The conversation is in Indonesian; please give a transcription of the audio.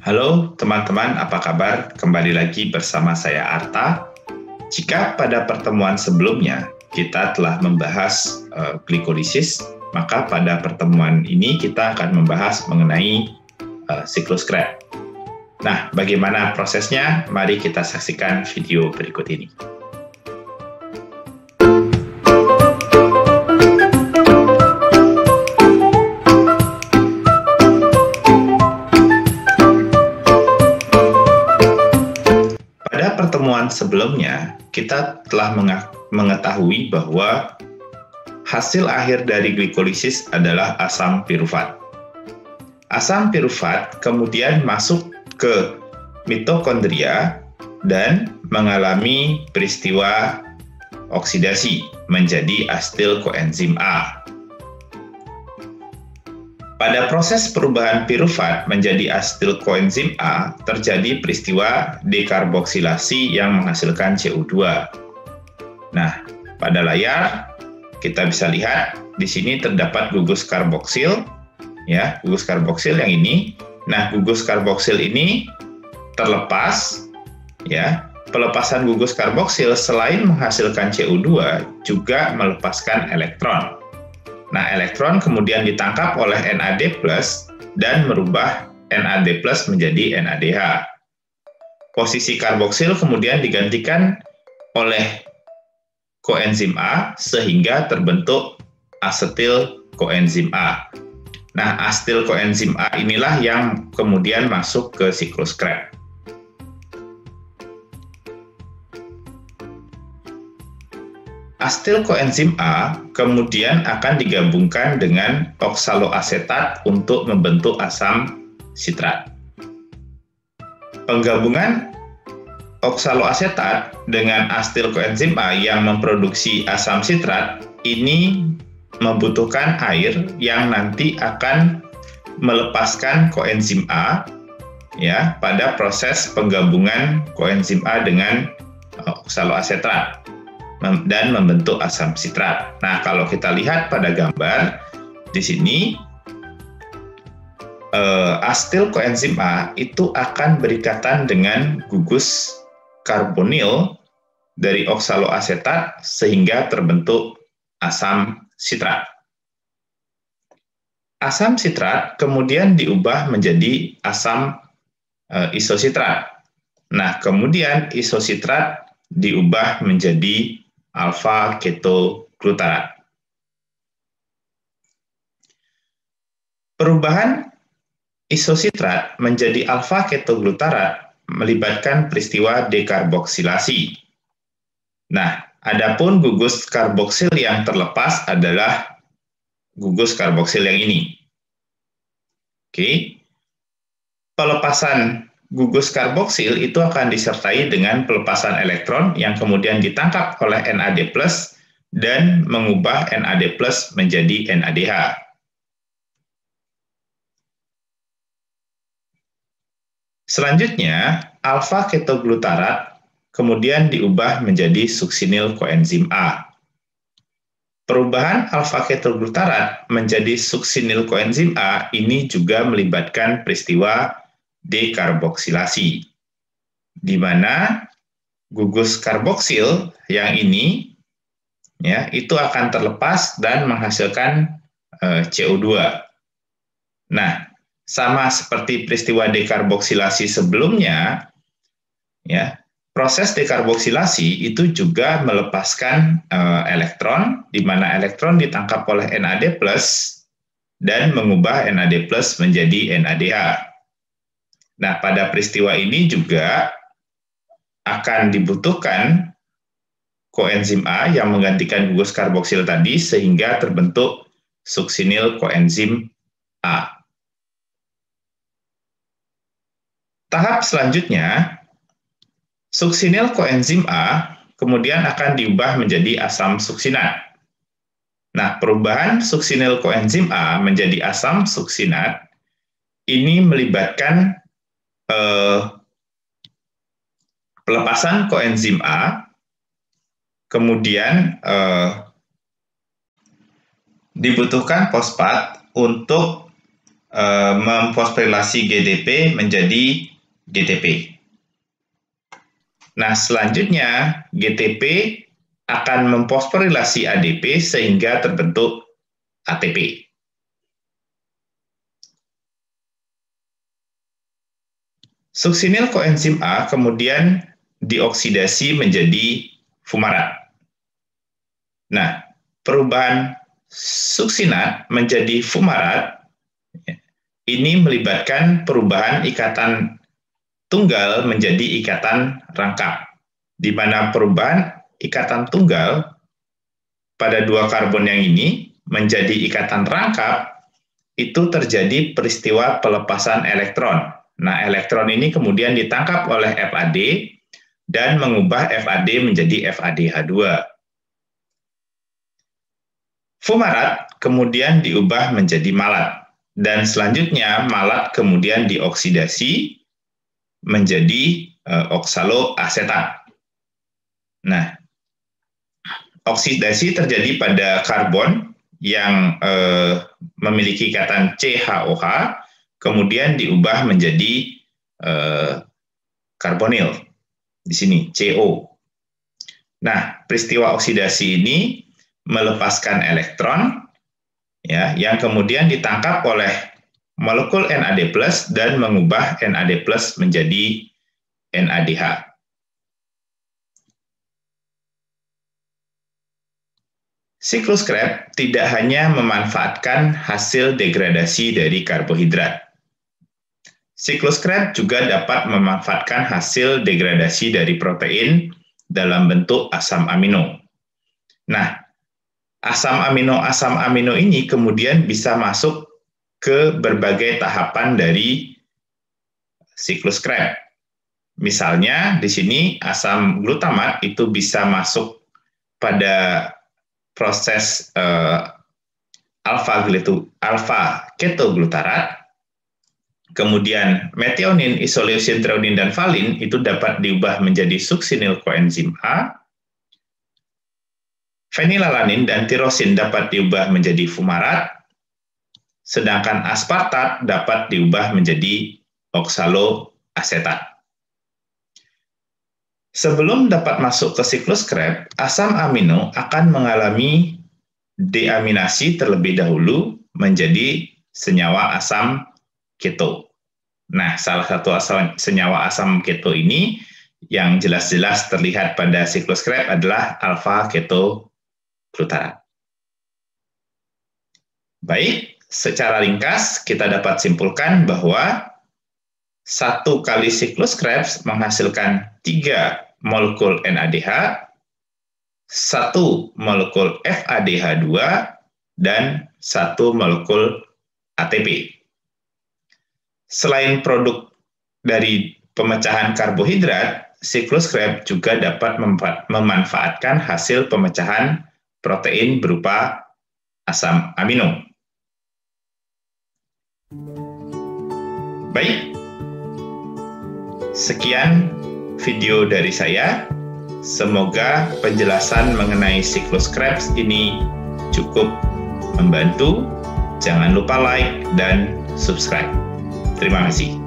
Halo teman-teman, apa kabar? Kembali lagi bersama saya Arta. Jika pada pertemuan sebelumnya kita telah membahas glikolisis, maka pada pertemuan ini kita akan membahas mengenai siklus Krebs. Nah, bagaimana prosesnya? Mari kita saksikan video berikut ini. Pada pertemuan sebelumnya, kita telah mengetahui bahwa hasil akhir dari glikolisis adalah asam pirufat. Asam pirufat kemudian masuk ke mitokondria dan mengalami peristiwa oksidasi menjadi asetil koenzim A. Pada proses perubahan pirufat menjadi asetil koenzim A, terjadi peristiwa dekarboksilasi yang menghasilkan CO2. Nah, pada layar kita bisa lihat di sini terdapat gugus karboksil, ya, gugus karboksil yang ini. Nah, gugus karboksil ini terlepas, ya. Pelepasan gugus karboksil selain menghasilkan CO2 juga melepaskan elektron. Nah, elektron kemudian ditangkap oleh NAD+ dan merubah NAD+ menjadi NADH. Posisi karboksil kemudian digantikan oleh koenzim A sehingga terbentuk asetil koenzim A. Nah, asetil koenzim A inilah yang kemudian masuk ke siklus Krebs. Asetil koenzim A kemudian akan digabungkan dengan oksaloasetat untuk membentuk asam sitrat. Penggabungan oksaloasetat dengan asetil koenzim A yang memproduksi asam sitrat ini membutuhkan air yang nanti akan melepaskan koenzim A, ya, pada proses penggabungan koenzim A dengan oksaloasetat dan membentuk asam sitrat. Nah, kalau kita lihat pada gambar di sini, asetil koenzim A itu akan berikatan dengan gugus karbonil dari oksaloasetat sehingga terbentuk asam sitrat. Asam sitrat kemudian diubah menjadi asam isositrat. Nah, kemudian isositrat diubah menjadi alfa ketoglutarat. Perubahan isositrat menjadi alfa ketoglutarat melibatkan peristiwa dekarboksilasi. Nah, adapun gugus karboksil yang terlepas adalah gugus karboksil yang ini. Oke. Pelepasan gugus karboksil itu akan disertai dengan pelepasan elektron yang kemudian ditangkap oleh NAD+ dan mengubah NAD+ menjadi NADH. Selanjutnya, alfa ketoglutarat kemudian diubah menjadi suksinil koenzim A. Perubahan alfa ketoglutarat menjadi suksinil koenzim A ini juga melibatkan peristiwa dekarboksilasi, di mana gugus karboksil yang ini, ya, itu akan terlepas dan menghasilkan CO2. Nah, sama seperti peristiwa dekarboksilasi sebelumnya, ya, proses dekarboksilasi itu juga melepaskan elektron, di mana elektron ditangkap oleh NAD+ dan mengubah NAD+ menjadi NADH. Nah, pada peristiwa ini juga akan dibutuhkan koenzim A yang menggantikan gugus karboksil tadi sehingga terbentuk suksinil koenzim A. Tahap selanjutnya, suksinil koenzim A kemudian akan diubah menjadi asam suksinat. Nah, perubahan suksinil koenzim A menjadi asam suksinat ini melibatkan pelepasan koenzim A, kemudian dibutuhkan fosfat untuk memfosforilasi GDP menjadi GTP. Nah, selanjutnya GTP akan memfosforilasi ADP sehingga terbentuk ATP. Suksinil koenzim A kemudian dioksidasi menjadi fumarat. Nah, perubahan suksinat menjadi fumarat ini melibatkan perubahan ikatan tunggal menjadi ikatan rangkap, di mana perubahan ikatan tunggal pada dua karbon yang ini menjadi ikatan rangkap itu terjadi peristiwa pelepasan elektron. Nah, elektron ini kemudian ditangkap oleh FAD dan mengubah FAD menjadi FADH2. Fumarat kemudian diubah menjadi malat, dan selanjutnya malat kemudian dioksidasi menjadi oksaloasetat. Nah, oksidasi terjadi pada karbon yang memiliki ikatan CHOH, kemudian diubah menjadi karbonil di sini CO. Nah, peristiwa oksidasi ini melepaskan elektron ya yang kemudian ditangkap oleh molekul NAD+ dan mengubah NAD+ menjadi NADH. Siklus Krebs tidak hanya memanfaatkan hasil degradasi dari karbohidrat. Siklus Krebs juga dapat memanfaatkan hasil degradasi dari protein dalam bentuk asam amino. Nah, asam amino ini kemudian bisa masuk ke berbagai tahapan dari siklus Krebs. Misalnya di sini asam glutamat itu bisa masuk pada proses alfa ketoglutarat, kemudian metionin, isoleucin, threonine, dan valin itu dapat diubah menjadi suksinil koenzim A, fenilalanin dan tirosin dapat diubah menjadi fumarat, sedangkan aspartat dapat diubah menjadi oksaloasetat. Sebelum dapat masuk ke siklus Krebs, asam amino akan mengalami deaminasi terlebih dahulu menjadi senyawa asam keto. Nah, salah satu senyawa asam keto ini yang jelas-jelas terlihat pada siklus Krebs adalah alfa ketoglutarat. Baik, secara ringkas kita dapat simpulkan bahwa satu kali siklus Krebs menghasilkan 3 molekul NADH, 1 molekul FADH2, dan 1 molekul ATP. Selain produk dari pemecahan karbohidrat, siklus Krebs juga dapat memanfaatkan hasil pemecahan protein berupa asam amino. Baik, sekian video dari saya. Semoga penjelasan mengenai siklus Krebs ini cukup membantu. Jangan lupa like dan subscribe. Terima kasih.